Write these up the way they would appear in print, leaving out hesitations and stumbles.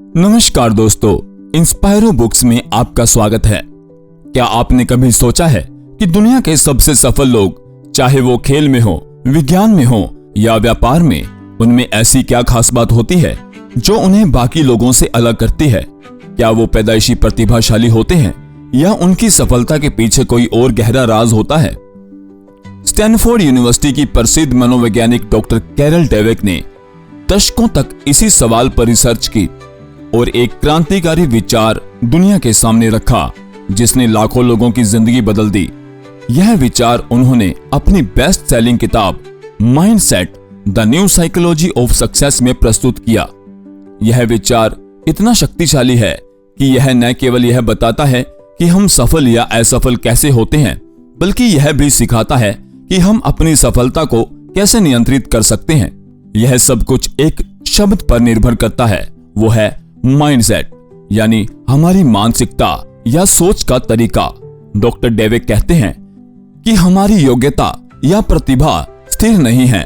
नमस्कार दोस्तों, इंस्पायरो बुक्स में आपका स्वागत है। क्या आपने कभी सोचा है कि दुनिया के सबसे सफल लोग, चाहे वो खेल में हो, विज्ञान में हो या व्यापार में, उनमें ऐसी क्या खास बात होती है जो उन्हें बाकी लोगों से अलग करती है? क्या वो पैदाइशी प्रतिभाशाली होते हैं या उनकी सफलता के पीछे कोई और गहरा राज होता है? स्टैनफोर्ड यूनिवर्सिटी की प्रसिद्ध मनोवैज्ञानिक डॉक्टर कैरल डेवेक ने दशकों तक इसी सवाल पर रिसर्च की और एक क्रांतिकारी विचार दुनिया के सामने रखा जिसने लाखों लोगों की जिंदगी बदल दी। यह विचार उन्होंने अपनी बेस्ट सेलिंग किताब mindset the new psychology of success में प्रस्तुत किया। यह विचार इतना शक्तिशाली है कि यह न केवल यह बताता है कि हम सफल या असफल कैसे होते हैं, बल्कि यह भी सिखाता है कि हम अपनी सफलता को कैसे नियंत्रित कर सकते हैं। यह सब कुछ एक शब्द पर निर्भर करता है, वो है माइंडसेट, यानी हमारी मानसिकता या सोच का तरीका। डॉक्टर डेवेक कहते हैं कि हमारी योग्यता या प्रतिभा स्थिर नहीं है।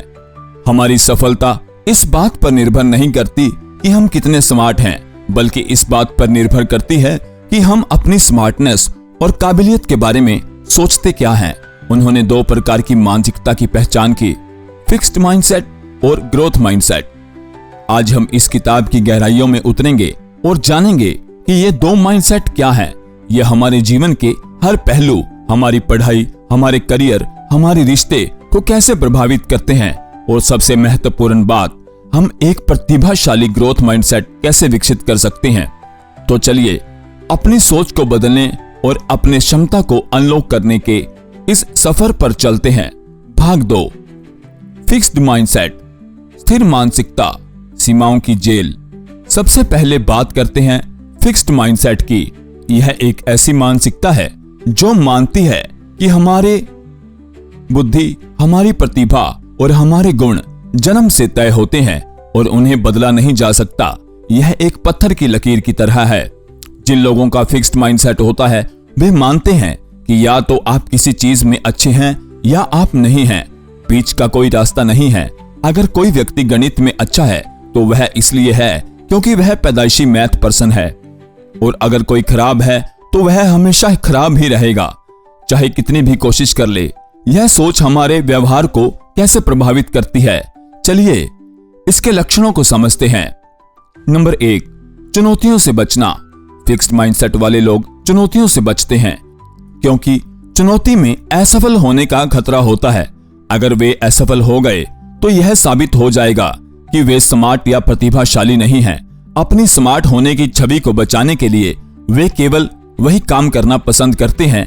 हमारी सफलता इस बात पर निर्भर नहीं करती कि हम कितने स्मार्ट हैं, बल्कि इस बात पर निर्भर करती है कि हम अपनी स्मार्टनेस और काबिलियत के बारे में सोचते क्या हैं। उन्होंने दो प्रकार की मानसिकता की पहचान की, फिक्स्ड माइंडसेट और ग्रोथ माइंडसेट। आज हम इस किताब की गहराइयों में उतरेंगे और जानेंगे कि ये दो माइंडसेट क्या हैं। ये हमारे जीवन के हर पहलू, हमारी पढ़ाई, हमारे करियर, हमारे रिश्ते को कैसे प्रभावित करते हैं, और सबसे महत्वपूर्ण बात, हम एक प्रतिभाशाली ग्रोथ माइंडसेट कैसे विकसित कर सकते हैं। तो चलिए अपनी सोच को बदलने और अपने क्षमता को अनलॉक करने के इस सफर पर चलते हैं। भाग 2, फिक्स्ड माइंडसेट, स्थिर मानसिकता, सीमाओं की जेल। सबसे पहले बात करते हैं फिक्स्ड माइंडसेट की। यह एक ऐसी मानसिकता है जो मानती है कि हमारे बुद्धि, हमारी प्रतिभा और हमारे गुण जन्म से तय होते हैं और उन्हें बदला नहीं जा सकता। यह एक पत्थर की लकीर की तरह है। जिन लोगों का फिक्स्ड माइंडसेट होता है, वे मानते हैं कि या तो आप किसी चीज में अच्छे हैं या आप नहीं हैं, बीच का कोई रास्ता नहीं है। अगर कोई व्यक्ति गणित में अच्छा है तो वह इसलिए है क्योंकि वह पैदाइशी मैथ पर्सन है, और अगर कोई खराब है तो वह हमेशा खराब ही रहेगा, चाहे कितनी भी कोशिश कर ले। यह सोच हमारे व्यवहार को कैसे प्रभावित करती है, चलिए इसके लक्षणों को समझते हैं। नंबर 1, चुनौतियों से बचना। फिक्स्ड माइंडसेट वाले लोग चुनौतियों से बचते हैं क्योंकि चुनौती में असफल होने का खतरा होता है। अगर वे असफल हो गए तो यह साबित हो जाएगा कि वे स्मार्ट या प्रतिभाशाली नहीं हैं। अपनी स्मार्ट होने की छवि को बचाने के लिए वे केवल वही काम करना पसंद करते हैं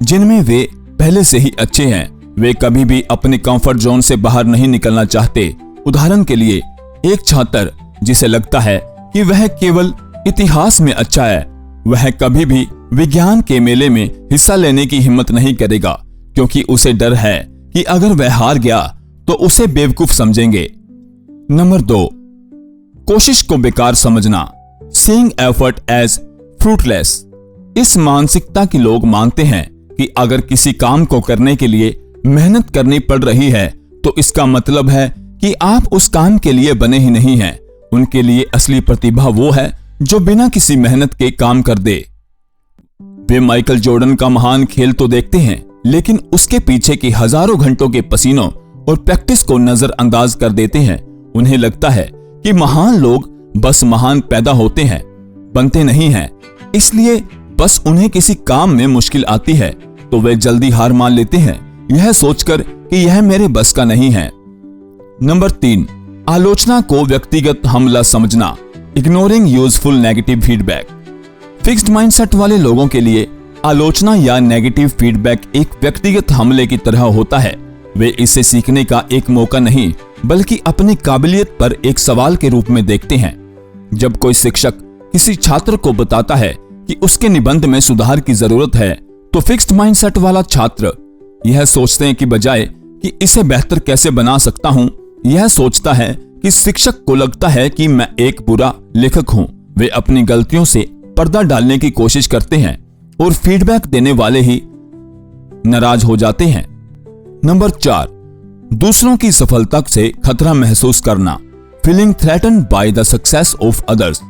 जिनमें वे पहले से ही अच्छे हैं। वे कभी भी अपने कंफर्ट जोन से बाहर नहीं निकलना चाहते। उदाहरण के लिए, एक छात्र जिसे लगता है कि वह केवल इतिहास में अच्छा है, वह कभी भी विज्ञान के मेले में हिस्सा लेने की हिम्मत नहीं करेगा क्योंकि उसे डर है कि अगर वह हार गया तो उसे बेवकूफ समझेंगे। नंबर 2, कोशिश को बेकार समझना। Seeing effort as fruitless. इस मानसिकता के लोग मानते हैं कि अगर किसी काम को करने के लिए मेहनत करनी पड़ रही है तो इसका मतलब है कि आप उस काम के लिए बने ही नहीं हैं। उनके लिए असली प्रतिभा वो है जो बिना किसी मेहनत के काम कर दे। वे माइकल जॉर्डन का महान खेल तो देखते हैं, लेकिन उसके पीछे की हजारों घंटों के पसीनों और प्रैक्टिस को नजरअंदाज कर देते हैं। उन्हें लगता है कि महान लोग बस महान पैदा होते हैं, बनते नहीं हैं। इसलिए बस उन्हें किसी काम में मुश्किल आती है तो वे जल्दी हार मान लेते हैं, यह सोचकर कि यह मेरे बस का नहीं है। नंबर 3, आलोचना को व्यक्तिगत हमला समझना। Ignoring useful negative feedback. Fixed mindset वाले लोगों के लिए आलोचना या नेगेटिव फीडबैक एक व्यक्तिगत हमले की तरह होता है। वे इसे सीखने का एक मौका नहीं, बल्कि अपनी काबिलियत पर एक सवाल के रूप में देखते हैं। जब कोई शिक्षक किसी छात्र को बताता है कि उसके निबंध में सुधार की जरूरत है, तो फिक्स्ड माइंडसेट वाला छात्र यह सोचते हैं कि बजाय कि इसे बेहतर कैसे बना सकता हूं, यह सोचता है कि शिक्षक को लगता है कि मैं एक बुरा लेखक हूं। वे अपनी गलतियों से पर्दा डालने की कोशिश करते हैं और फीडबैक देने वाले ही नाराज हो जाते हैं। नंबर 4, दूसरों की सफलता से खतरा महसूस करना। Feeling threatened by the success of others.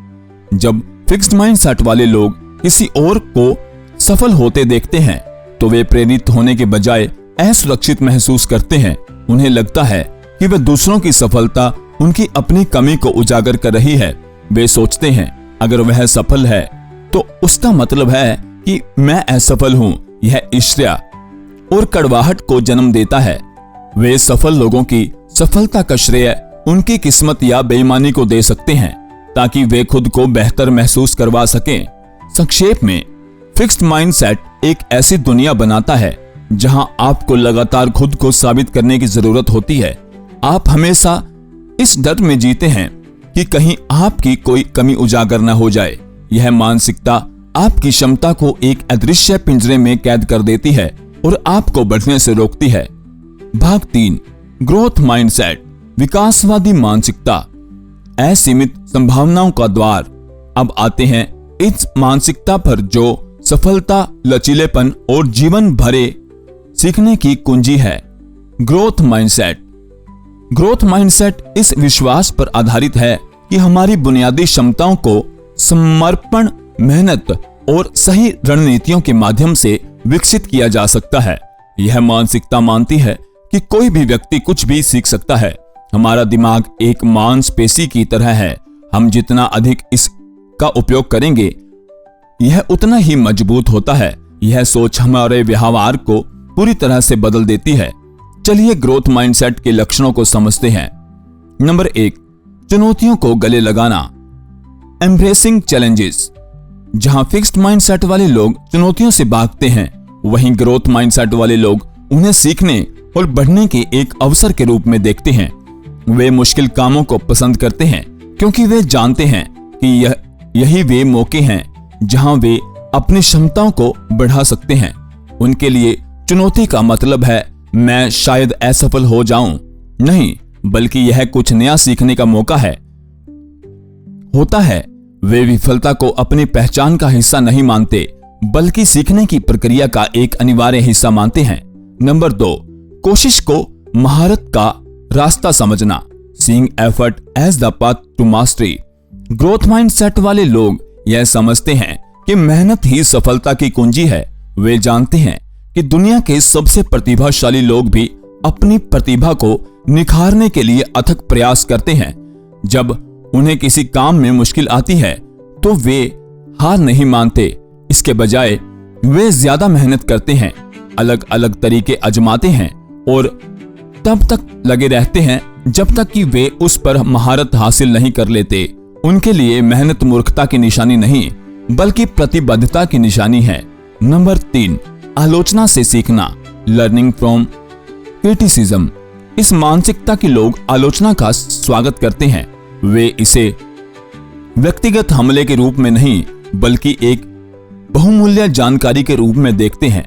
जब फिक्स्ड माइंडसेट वाले लोग किसी और को सफल होते देखते हैं तो वे प्रेरित होने के बजाय असुरक्षित महसूस करते हैं। उन्हें लगता है कि वह दूसरों की सफलता उनकी अपनी कमी को उजागर कर रही है। वे सोचते हैं अगर वह सफल है तो उसका मतलब है कि मैं असफल हूं। यह ईर्ष्या और कड़वाहट को जन्म देता है। वे सफल लोगों की सफलता का श्रेय उनकी किस्मत या बेईमानी को दे सकते हैं ताकि वे खुद को बेहतर महसूस करवा सकें। संक्षेप में, फिक्स्ड माइंडसेट एक ऐसी दुनिया बनाता है जहां आपको लगातार खुद को साबित करने की जरूरत होती है। आप हमेशा इस डर में जीते हैं कि कहीं आपकी कोई कमी उजागर न हो जाए। यह मानसिकता आपकी क्षमता को एक अदृश्य पिंजरे में कैद कर देती है और आपको बढ़ने से रोकती है। भाग 3, ग्रोथ माइंडसेट, विकासवादी मानसिकता, असीमित संभावनाओं का द्वार। अब आते हैं इस मानसिकता पर जो सफलता, लचीलेपन और जीवन भरे सीखने की कुंजी है। Growth mindset. ग्रोथ माइंडसेट इस विश्वास पर आधारित है कि हमारी बुनियादी क्षमताओं को समर्पण, मेहनत और सही रणनीतियों के माध्यम से विकसित किया जा सकता है। यह मानसिकता मानती है कि कोई भी व्यक्ति कुछ भी सीख सकता है। हमारा दिमाग एक मांसपेशी की तरह है। हम जितना अधिक इसका उपयोग करेंगे, यह उतना ही मजबूत होता है। यह सोच हमारे व्यवहार को पूरी तरह से बदल देती है। चलिए ग्रोथ माइंडसेट के लक्षणों को समझते हैं। नंबर 1, चुनौतियों को गले लगाना, एम्ब्रेसिंग चैलेंजेस। जहां फिक्स्ड माइंडसेट वाले लोग चुनौतियों से भागते हैं, वहीं ग्रोथ माइंडसेट वाले लोग उन्हें सीखने और बढ़ने के एक अवसर के रूप में देखते हैं। वे मुश्किल कामों को पसंद करते हैं क्योंकि वे जानते हैं कि यही वे मौके हैं जहां वे अपनी क्षमताओं को बढ़ा सकते हैं। उनके लिए चुनौती का मतलब है मैं शायद असफल हो जाऊं नहीं, बल्कि यह कुछ नया सीखने का मौका है होता है। वे विफलता को अपनी पहचान का हिस्सा नहीं मानते, बल्कि सीखने की प्रक्रिया का एक अनिवार्य हिस्सा मानते हैं। नंबर 2, कोशिश को महारत का रास्ता समझना, seeing effort as the path to mastery. Growth mindset वाले लोग यह समझते हैं कि मेहनत ही सफलता की कुंजी है। वे जानते हैं कि दुनिया के सबसे प्रतिभाशाली लोग भी अपनी प्रतिभा को निखारने के लिए अथक प्रयास करते हैं। जब उन्हें किसी काम में मुश्किल आती है तो वे हार नहीं मानते। इसके बजाय वे ज्यादा मेहनत करते हैं, अलग अलग तरीके आजमाते हैं और तब तक लगे रहते हैं जब तक कि वे उस पर महारत हासिल नहीं कर लेते। उनके लिए मेहनत मूर्खता की निशानी नहीं, बल्कि प्रतिबद्धता की निशानी है। नंबर 3, आलोचना से सीखना, लर्निंग फ्रॉम क्रिटिसिज्म। इस मानसिकता के लोग आलोचना का स्वागत करते हैं। वे इसे व्यक्तिगत हमले के रूप में नहीं, बल्कि एक बहुमूल्य जानकारी के रूप में देखते हैं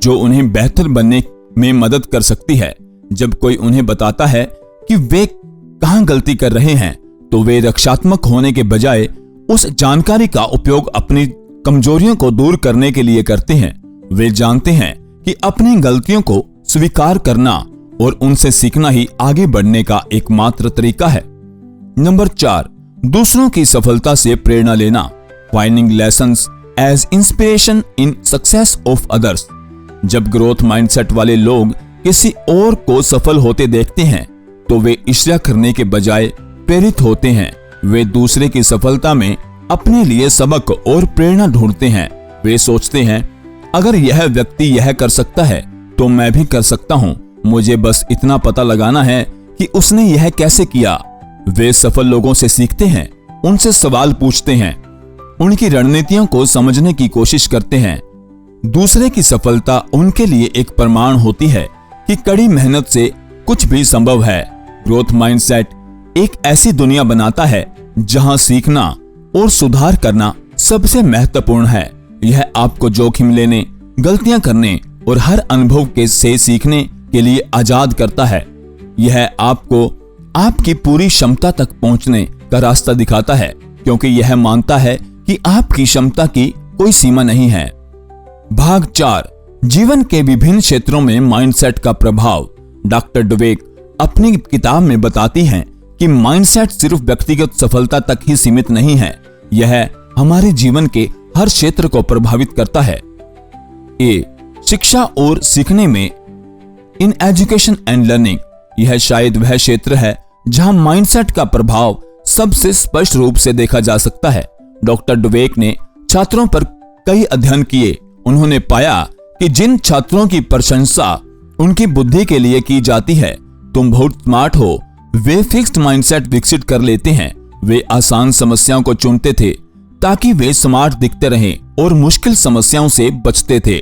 जो उन्हें बेहतर बनने में मदद कर सकती है। जब कोई उन्हें बताता है कि वे कहां गलती कर रहे हैं, तो वे रक्षात्मक होने के बजाय उस जानकारी का उपयोग अपनी कमजोरियों को दूर करने के लिए करते हैं। वे जानते हैं कि अपनी गलतियों को स्वीकार करना और उनसे सीखना ही आगे बढ़ने का एकमात्र तरीका है। नंबर 4, दूसरों की सफलता से प्रेरणा लेना, finding lessons as inspiration in success of others. जब ग्रोथ माइंडसेट वाले लोग किसी और को सफल होते देखते हैं तो वे ईर्ष्या करने के बजाय प्रेरित होते हैं। वे दूसरे की सफलता में अपने लिए सबक और प्रेरणा ढूंढते हैं। वे सोचते हैं अगर यह व्यक्ति यह कर सकता है तो मैं भी कर सकता हूं, मुझे बस इतना पता लगाना है कि उसने यह कैसे किया। वे सफल लोगों से सीखते हैं, उनसे सवाल पूछते हैं, उनकी रणनीतियों को समझने की कोशिश करते हैं। दूसरे की सफलता उनके लिए एक प्रमाण होती है कि कड़ी मेहनत से कुछ भी संभव है। ग्रोथ माइंडसेट एक ऐसी दुनिया बनाता है जहां सीखना और सुधार करना सबसे महत्वपूर्ण है। यह आपको जोखिम लेने, गलतियां करने और हर अनुभव से सीखने के लिए आजाद करता है। यह आपको आपकी पूरी क्षमता तक पहुंचने का रास्ता दिखाता है, क्योंकि यह मानता है कि आपकी क्षमता की कोई सीमा नहीं है। भाग 4, जीवन के विभिन्न क्षेत्रों में माइंडसेट का प्रभाव। डॉक्टर डवेक अपनी किताब में बताती हैं कि माइंडसेट सिर्फ व्यक्तिगत सफलता तक ही सीमित नहीं है, यह हमारे जीवन के हर क्षेत्र को प्रभावित करता है। ए, शिक्षा और सीखने में इन एजुकेशन एंड लर्निंग, यह शायद वह क्षेत्र है जहां माइंडसेट का प्रभाव सबसे स्पष्ट रूप से देखा जा सकता है। डॉक्टर डवेक ने छात्रों पर कई अध्ययन किए। उन्होंने पाया कि जिन छात्रों की प्रशंसा उनकी बुद्धि के लिए की जाती है, तुम बहुत स्मार्ट हो, वे फिक्स्ड माइंडसेट विकसित कर लेते हैं। वे आसान समस्याओं को चुनते थे ताकि वे स्मार्ट दिखते रहें और मुश्किल समस्याओं से बचते थे।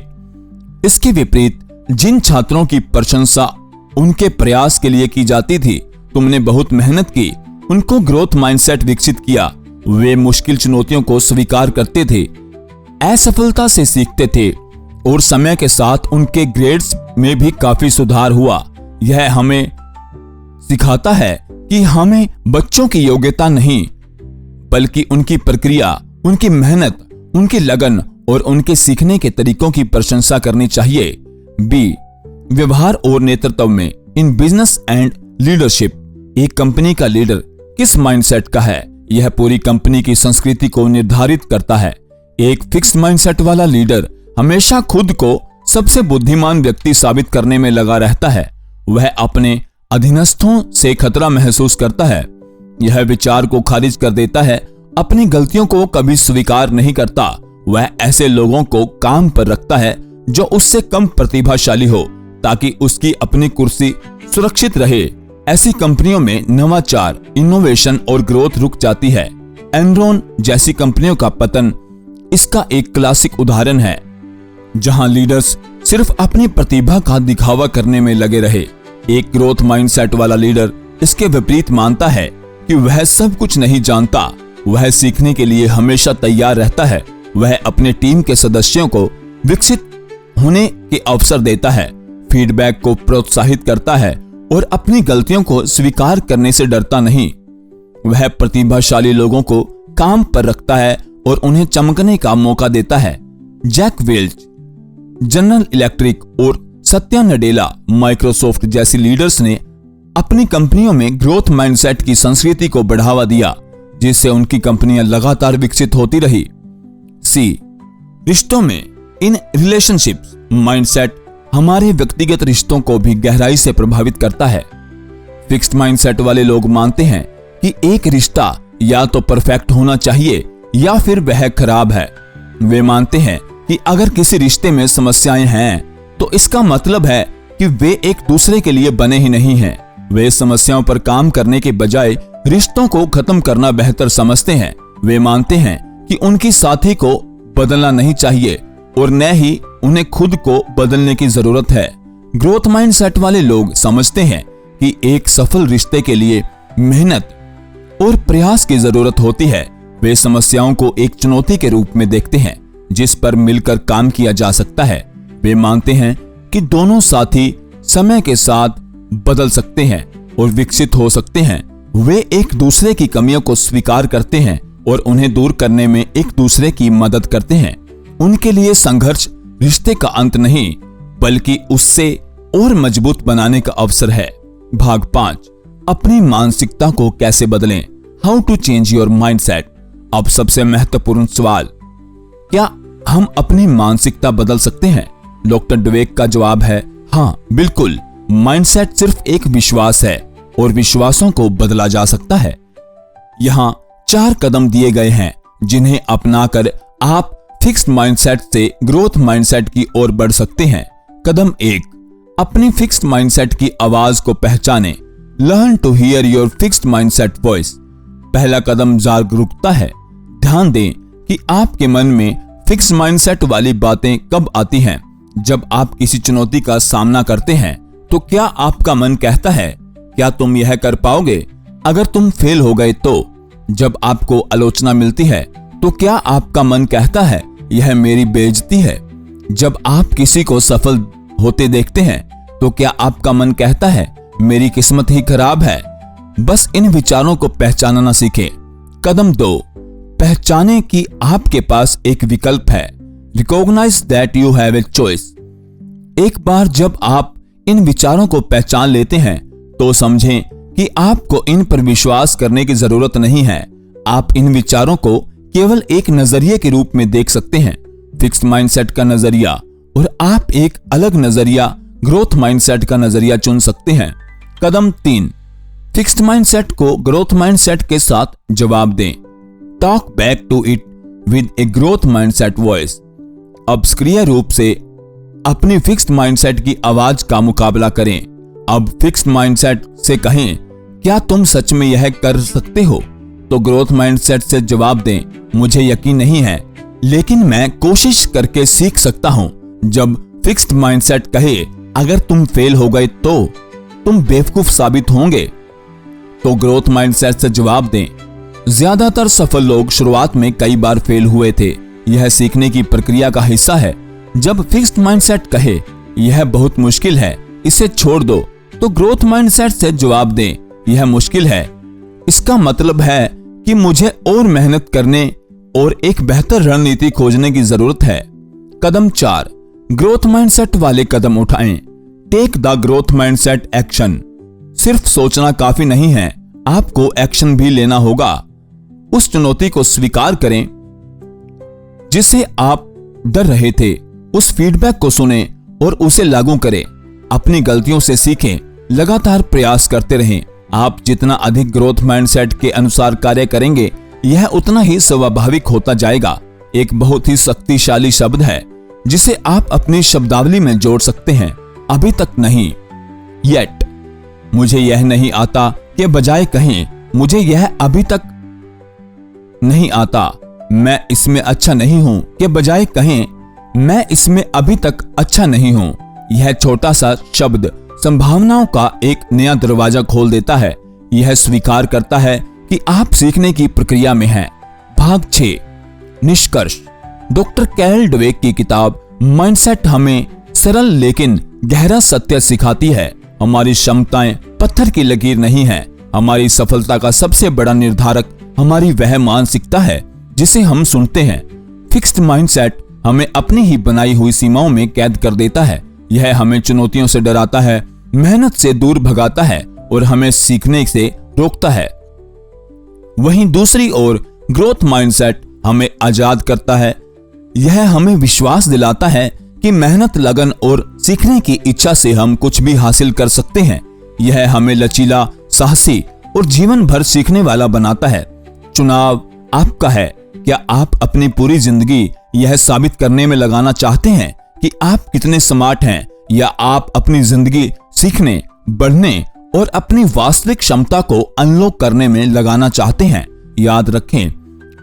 इसके विपरीत जिन छात्रों की प्रशंसा उनके प्रयास के लिए की जाती थी, तुमने बहुत मेहनत की, उनको ग्रोथ माइंडसेट विकसित किया, वे मुश्किल चुनौतियों को स्वीकार करते थे, असफलता से सीखते थे और समय के साथ उनके ग्रेड्स में भी काफी सुधार हुआ। यह हमें सिखाता है कि हमें बच्चों की योग्यता नहीं बल्कि उनकी प्रक्रिया, उनकी मेहनत, उनकी लगन और उनके सीखने के तरीकों की प्रशंसा करनी चाहिए। बी, व्यवहार और नेतृत्व में इन बिजनेस एंड लीडरशिप, एक कंपनी का लीडर किस माइंडसेट का है, यह पूरी कंपनी की संस्कृति को निर्धारित करता है। एक फिक्स्ड माइंडसेट वाला लीडर हमेशा खुद को सबसे बुद्धिमान व्यक्ति साबित करने में लगा रहता है। वह अपने अधीनस्थों से खतरा महसूस करता है। यह विचार को खारिज कर देता है, अपनी गलतियों को कभी स्वीकार नहीं करता। वह ऐसे लोगों को काम पर रखता है जो उससे कम प्रतिभाशाली हो ताकि उसकी अपनी कुर्सी सुरक्षित रहे। ऐसी कंपनियों में नवाचार, इनोवेशन और ग्रोथ रुक जाती है। एनरॉन जैसी कंपनियों का पतन इसका एक क्लासिक उदाहरण है, जहां लीडर्स सिर्फ अपनी प्रतिभा का दिखावा करने में लगे रहे। एक ग्रोथ माइंडसेट वाला लीडर इसके विपरीत मानता है कि वह सब कुछ नहीं जानता। वह सीखने के लिए हमेशा तैयार रहता है। वह अपने टीम के सदस्यों को विकसित होने के अवसर देता है, फीडबैक को प्रोत्साहित करता है और अपनी गलतियों को स्वीकार करने से डरता नहीं। वह प्रतिभाशाली लोगों को काम पर रखता है और उन्हें चमकने का मौका देता है। जैक वेल्च, जनरल इलेक्ट्रिक और सत्या नडेला, माइक्रोसॉफ्ट जैसी लीडर्स ने अपनी कंपनियों में ग्रोथ माइंडसेट की संस्कृति को बढ़ावा दिया, जिससे उनकी कंपनियां लगातार विकसित होती रही। सी, रिश्तों में इन रिलेशनशिप्स माइंडसेट हमारे व्यक्तिगत रिश्तों को भी गहराई से प्रभावित करता है। फिक्स्ड माइंडसेट वाले लोग मानते हैं कि एक रिश्ता या तो परफेक्ट होना चाहिए या फिर वह खराब है। वे मानते हैं कि अगर किसी रिश्ते में समस्याएं हैं तो इसका मतलब है कि वे एक दूसरे के लिए बने ही नहीं हैं। वे समस्याओं पर काम करने के बजाय रिश्तों को खत्म करना बेहतर समझते हैं। वे मानते हैं कि उनकी साथी को बदलना नहीं चाहिए और न ही उन्हें खुद को बदलने की जरूरत है। ग्रोथ माइंडसेट वाले लोग समझते हैं कि एक सफल रिश्ते के लिए मेहनत और प्रयास की जरूरत होती है। वे समस्याओं को एक चुनौती के रूप में देखते हैं जिस पर मिलकर काम किया जा सकता है। वे मानते हैं कि दोनों साथी समय के साथ बदल सकते हैं और विकसित हो सकते हैं। वे एक दूसरे की कमियों को स्वीकार करते हैं और उन्हें दूर करने में एक दूसरे की मदद करते हैं। उनके लिए संघर्ष रिश्ते का अंत नहीं बल्कि उससे और मजबूत बनाने का अवसर है। भाग 5, अपनी मानसिकता को कैसे बदलें, how to change your mindset. अब सबसे महत्वपूर्ण सवाल, क्या हम अपनी मानसिकता बदल सकते हैं? डॉक्टर डवेक का जवाब है हाँ, बिल्कुल। माइंडसेट सिर्फ एक विश्वास है और विश्वासों को बदला जा सकता है। यहाँ 4 कदम दिए गए हैं जिन्हें अपनाकर आप फिक्स्ड माइंडसेट से ग्रोथ माइंडसेट की ओर बढ़ सकते हैं। कदम 1, अपनी फिक्स्ड माइंडसेट की आवाज को पहचानें। Learn to hear your fixed mindset voice. पहला कदम जागरूकता है। ध्यान दें कि आपके मन में फिक्स्ड माइंडसेट वाली बातें कब आती हैं। जब आप किसी चुनौती का सामना करते हैं तो क्या आपका मन कहता है क्या तुम यह कर पाओगे? अगर तुम फेल हो गए तो? जब आपको आलोचना मिलती है तो क्या आपका मन कहता है यह मेरी बेइज्जती है? जब आप किसी को सफल होते देखते हैं तो क्या आपका मन कहता है मेरी किस्मत ही खराब है? बस इन विचारों को पहचानना सीखें। कदम 2, पहचानें कि आपके पास एक विकल्प है। Recognize that you have a choice. एक बार जब आप इन विचारों को पहचान लेते हैं तो समझें कि आपको इन पर विश्वास करने की जरूरत नहीं है। आप इन विचारों को केवल एक नजरिए के रूप में देख सकते हैं, फिक्स्ड माइंडसेट का नजरिया, और आप एक अलग नजरिया ग्रोथ माइंडसेट का नजरिया चुन सकते हैं। कदम 3, फिक्स्ड माइंडसेट को ग्रोथ माइंडसेट के साथ जवाब दें। Talk back to it with a growth mindset voice. अब सक्रिय रूप से अपनी फिक्स्ड माइंडसेट की आवाज का मुकाबला करें। अब फिक्स्ड माइंडसेट से कहें, क्या तुम सच में यह कर सकते हो? तो ग्रोथ माइंडसेट से जवाब दें, मुझे यकीन नहीं है, लेकिन मैं कोशिश करके सीख सकता हूं। जब फिक्स्ड माइंडसेट कहे, अगर तुम फेल हो गए तो तुम बेवकूफ साबित होंगे, तो ग्रोथ माइंडसेट से जवाब दें, ज्यादातर सफल लोग शुरुआत में कई बार फेल हुए थे। यह सीखने की प्रक्रिया का हिस्सा है। जब फिक्स्ड माइंडसेट कहे, यह बहुत मुश्किल है, इसे छोड़ दो, तो ग्रोथ माइंडसेट से जवाब दें, यह मुश्किल है, इसका मतलब है कि मुझे और मेहनत करने और एक बेहतर रणनीति खोजने की जरूरत है। कदम 4, ग्रोथ माइंडसेट वाले कदम उठाएं। Take the growth mindset action. सिर्फ सोचना काफी नहीं है, आपको एक्शन भी लेना होगा। उस चुनौती को स्वीकार करें जिसे आप डर रहे थे, उस फीडबैक को सुनें और उसे लागू करें। अपनी गलतियों से सीखें, लगातार प्रयास करते रहें। आप जितना अधिक ग्रोथ माइंडसेट के अनुसार कार्य करेंगे, यह उतना ही स्वाभाविक होता जाएगा। एक बहुत ही शक्तिशाली शब्द है जिसे आप अपनी शब्दावली में जोड़ सकते हैं, अभी तक नहीं, येट। मुझे यह नहीं आता के बजाय कहें, मुझे यह अभी तक नहीं आता, मैं इसमें अच्छा नहीं हूं के बजाय कहें, मैं इसमें अभी तक अच्छा नहीं हूं। यह छोटा सा शब्द संभावनाओं का एक नया दरवाजा खोल देता है। यह स्वीकार करता है कि आप सीखने की प्रक्रिया में हैं। भाग 6, निष्कर्ष। डॉक्टर कैरल डवेक की किताब माइंडसेट हमें सरल लेकिन गहरा सत्य सिखाती है। हमारी क्षमताएं पत्थर की लकीर नहीं है। हमारी सफलता का सबसे बड़ा निर्धारक हमारी वह मानसिकता है जिसे हम सुनते हैं। फिक्स्ड माइंडसेट हमें अपनी ही बनाई हुई सीमाओं में कैद कर देता है। यह हमें चुनौतियों से डराता है, मेहनत से दूर भगाता है और हमें सीखने से रोकता है। वहीं दूसरी ओर ग्रोथ माइंडसेट हमें आजाद करता है। यह हमें विश्वास दिलाता है कि मेहनत, लगन और सीखने की इच्छा से हम कुछ भी हासिल कर सकते हैं। यह हमें लचीला, साहसी और जीवन भर सीखने वाला बनाता है। चुनाव आपका है। क्या आप अपनी पूरी जिंदगी यह साबित करने में लगाना चाहते हैं कि आप कितने स्मार्ट हैं, या आप अपनी जिंदगी सीखने, बढ़ने और अपनी वास्तविक क्षमता को अनलॉक करने में लगाना चाहते हैं? याद रखें,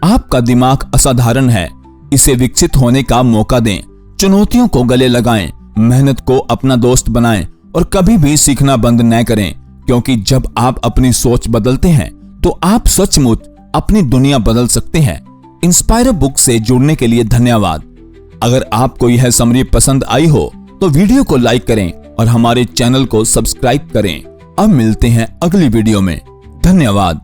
आपका दिमाग असाधारण है। इसे विकसित होने का मौका दें। चुनौतियों को गले लगाएं, मेहनत को अपना दोस्त बनाएं और कभी भी सीखना बंद न करें, क्योंकि जब आप अपनी सोच बदलते हैं तो आप सचमुच अपनी दुनिया बदल सकते हैं। इंस्पायर बुक से जुड़ने के लिए धन्यवाद। अगर आपको यह समरी पसंद आई हो तो वीडियो को लाइक करें और हमारे चैनल को सब्सक्राइब करें। अब मिलते हैं अगली वीडियो में। धन्यवाद।